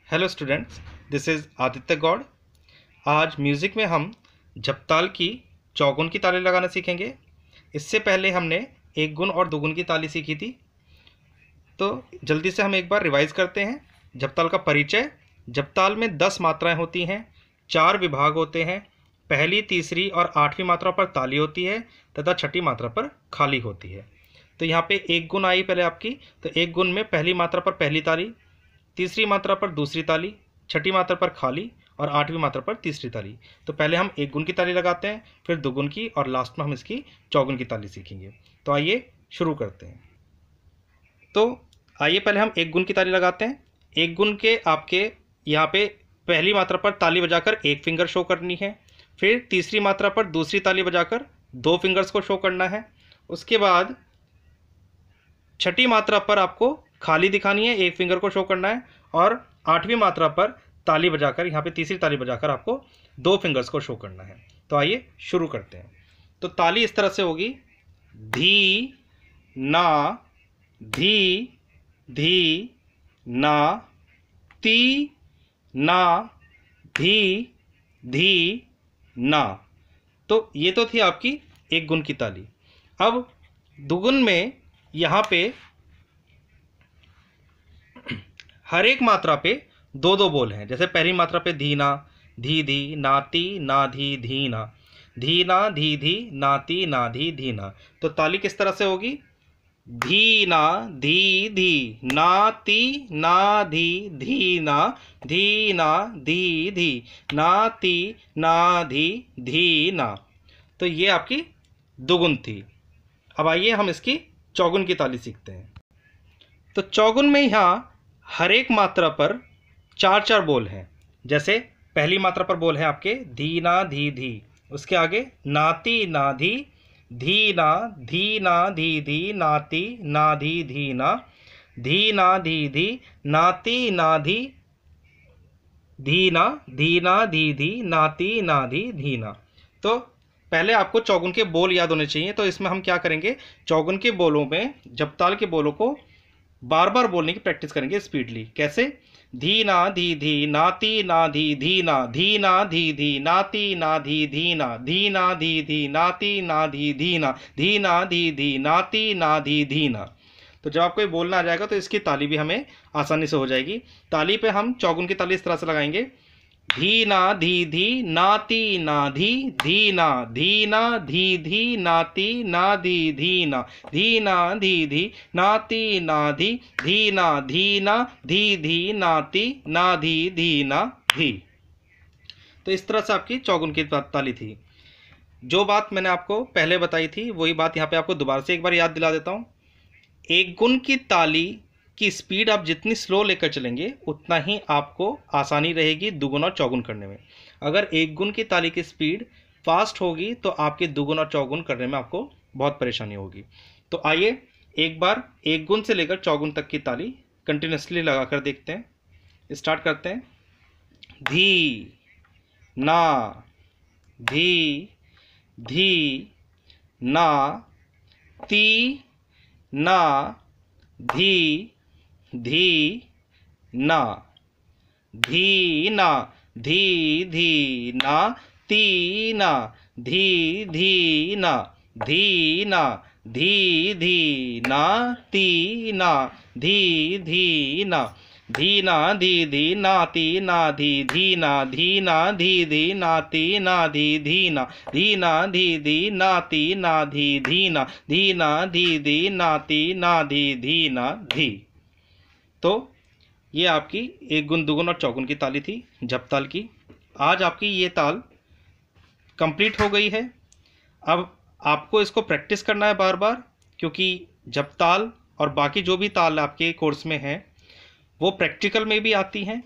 Hello students, this is Aditya Gaur. आज music में हम झपताल की चौगुन की ताली लगाना सीखेंगे। इससे पहले हमने एक गुण और दोगुन की ताली सीखी थी। तो जल्दी से हम एक बार रिवाइज करते हैं। झपताल का परिचय। झपताल में 10 मात्राएं होती हैं, 4 विभाग होते हैं। पहली, तीसरी और 8वीं मात्रा पर ताली होती है तथा छठी मात्रा पर खाली होती है। तो यहाँ पे एक गुण आई पहले आपकी, तो एक गुण में पहली मात्रा पर पहली ताली, तीसरी मात्रा पर दूसरी ताली, छठी मात्रा पर खाली और 8वीं मात्रा पर तीसरी ताली। तो पहले हम एक गुण की ताली लगाते हैं, फिर दुगुन की और लास्ट में हम इसकी चौगुन की ताली सीखेंगे। तो आइए शुरू करते हैं। तो आइए पहले हम एक गुण की ताली लगाते हैं। एक गुण के आपके यहाँ पे पहली मात्रा पर ताली बजाकर एक फिंगर शो करनी है, फिर तीसरी मात्रा पर दूसरी ताली बजाकर 2 फिंगर्स को शो करना है। उसके बाद छठी मात्रा पर आपको खाली दिखानी है, एक फिंगर को शो करना है, और 8वीं मात्रा पर ताली बजाकर, यहाँ पे तीसरी ताली बजाकर आपको 2 फिंगर्स को शो करना है। तो आइए शुरू करते हैं। तो ताली इस तरह से होगी: धी ना, धी धी ना, ती ना, धी धी ना। तो ये तो थी आपकी एक गुण की ताली। अब दुगुन में यहाँ पे हर एक मात्रा पे 2-2 बोल हैं। जैसे पहली मात्रा पे धीना, धी धी, नाती ना धी धीना, धीना धी धी, नाती ना धी धीना। तो ताली किस तरह से होगी: धीना धी धी, नाती ना धी धीना, धीना धी धी, नाती ना धी धीना। तो ये आपकी दुगुन थी। अब आइए हम इसकी चौगुन की ताली सीखते हैं। तो चौगुन में यहाँ हर एक मात्रा पर 4-4 बोल हैं। जैसे पहली मात्रा पर बोल है आपके धीना धी धी, उसके आगे नाती ना धी, धीना धीना धी धी, नाती ना धी धीना, धीना धी धी, नाती ना धी धीना, धीना धी धी, नाती ना धी धीना। तो पहले आपको चौगुन के बोल याद होने चाहिए। तो इसमें हम क्या करेंगे, चौगुन के बोलों में झपताल के बोलों को बार बार बोलने की प्रैक्टिस करेंगे स्पीडली। कैसे: धीना धी धी, नाती ना धी धीना, धीना धी धी, नाती ना धी धीना, धीना धी धी, नाती ना धी धीना, धीना धी धी, नाती ना धी धीना। तो जब आपको ये बोलना आ जाएगा तो इसकी ताली भी हमें आसानी से हो जाएगी। ताली पे हम चौगुन की ताली इस तरह से लगाएंगे: धीना धी धी, नाती ना धी धीना, धीना धी धी, नाती ना धी धीना, धीना धी धी, नाती ना धी धीना, धीना धी धी, नाती ना धी धीना धी। तो इस तरह से आपकी चौगुन की ताली थी। जो बात मैंने आपको पहले बताई थी वही बात यहाँ पे आपको दोबारा से एक बार याद दिला देता हूँ। एक गुण की ताली की स्पीड आप जितनी स्लो लेकर चलेंगे उतना ही आपको आसानी रहेगी दुगुन और चौगुन करने में। अगर एक गुण की ताली की स्पीड फास्ट होगी तो आपके दुगुन और चौगुन करने में आपको बहुत परेशानी होगी। तो आइए एक बार एक गुण से लेकर चौगुन तक की ताली कंटिन्यूसली लगाकर देखते हैं। स्टार्ट करते हैं। धी ना, धी धी ना, ती ना, धी धी ना, धीना धी धी ना, तीना धी धी ना, धीना धी धी ना, तीना धी धी ना, धीना धी धी, नाती ना धी धीना, धीना धी धी, नाती ना धी धीना, धीना धी धी, नाती ना धी धीना, धीना धी धी, नाती ना धी धीना धी। तो ये आपकी एक गुण, दुगुन और चौगुन की ताली थी झपताल की। आज आपकी ये ताल कंप्लीट हो गई है। अब आपको इसको प्रैक्टिस करना है बार बार, क्योंकि झपताल और बाकी जो भी ताल आपके कोर्स में है वो प्रैक्टिकल में भी आती हैं।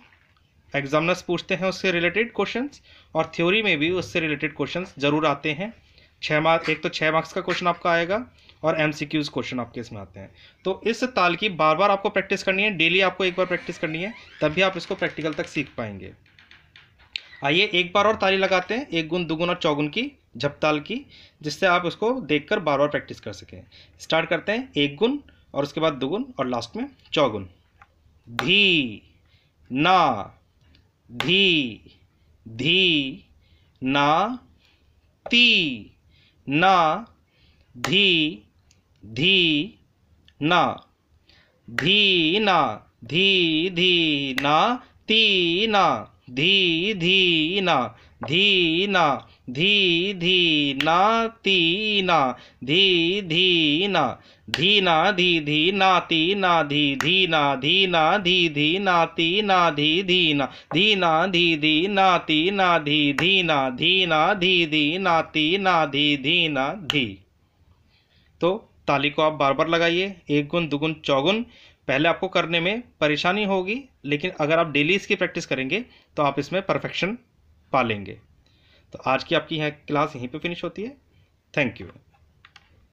एग्जामिनर्स पूछते हैं उससे रिलेटेड क्वेश्चंस, और थ्योरी में भी उससे रिलेटेड क्वेश्चंस ज़रूर आते हैं। 6 मार्क्स, एक तो 6 मार्क्स का क्वेश्चन आपका आएगा और MCQs क्वेश्चन आपके इसमें आते हैं। तो इस ताल की बार बार आपको प्रैक्टिस करनी है, डेली आपको एक बार प्रैक्टिस करनी है, तभी आप इसको प्रैक्टिकल तक सीख पाएंगे। आइए एक बार और ताली लगाते हैं एक गुण, दुगुन और चौगुन की झपताल की, जिससे आप उसको देखकर बार बार प्रैक्टिस कर सकें। स्टार्ट करते हैं एक गुण और उसके बाद दुगुन और लास्ट में चौगुन। धी ना, धी, धी, ना, ती, ना, धी, धी, ना, धी ना, धी धी ना, ती ना, धी धी ना, धी ना, धी धी ना, ती ना, धी धी ना, धी ना, धी धी ना, ती ना, धी धी ना, धी ना, धी धी ना, ती ना, धी धी ना, धी ना, धी धी ना, ती ना, धी धी ना, धी ना, धी धी ना, ती ना, धी धी ना, धी। तो ताली को आप बार बार लगाइए, एक गुण दुगुन चौगुन। पहले आपको करने में परेशानी होगी, लेकिन अगर आप डेली इसकी प्रैक्टिस करेंगे तो आप इसमें परफेक्शन पा लेंगे। तो आज की आपकी यहाँ क्लास यहीं पे फिनिश होती है। Thank you.